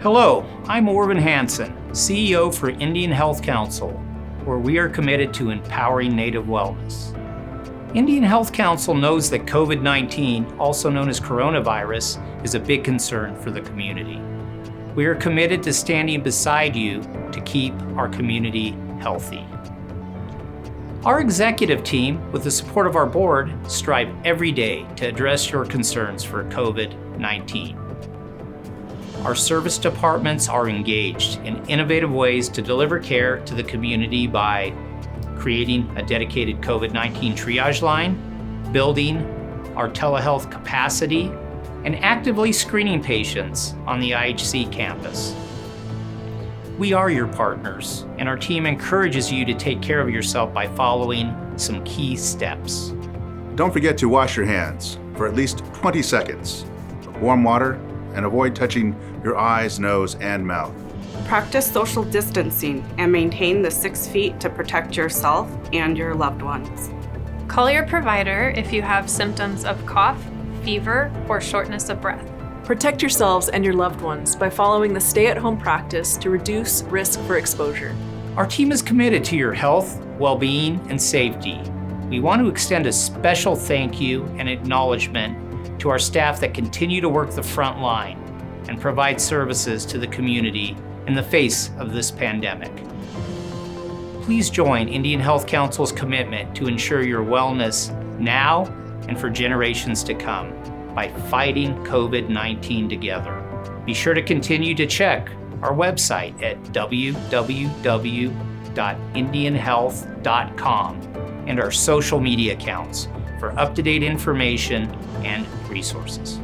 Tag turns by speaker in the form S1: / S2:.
S1: Hello, I'm Orvin Hansen, CEO for Indian Health Council, where we are committed to empowering Native wellness. Indian Health Council knows that COVID-19, also known as coronavirus, is a big concern for the community. We are committed to standing beside you to keep our community healthy. Our executive team, with the support of our board, strive every day to address your concerns for COVID-19. Our service departments are engaged in innovative ways to deliver care to the community by creating a dedicated COVID-19 triage line, building our telehealth capacity, and actively screening patients on the IHC campus. We are your partners, and our team encourages you to take care of yourself by following some key steps.
S2: Don't forget to wash your hands for at least 20 seconds with warm water and avoid touching your eyes, nose, and mouth.
S3: Practice social distancing and maintain the 6 feet to protect yourself and your loved ones.
S4: Call your provider if you have symptoms of cough, fever, or shortness of breath.
S5: Protect yourselves and your loved ones by following the stay-at-home practice to reduce risk for exposure.
S1: Our team is committed to your health, well-being, and safety. We want to extend a special thank you and acknowledgement to our staff that continue to work the front line and provide services to the community in the face of this pandemic. Please join Indian Health Council's commitment to ensure your wellness now and for generations to come by fighting COVID-19 together. Be sure to continue to check our website at www.indianhealth.com and our social media accounts for up-to-date information and resources.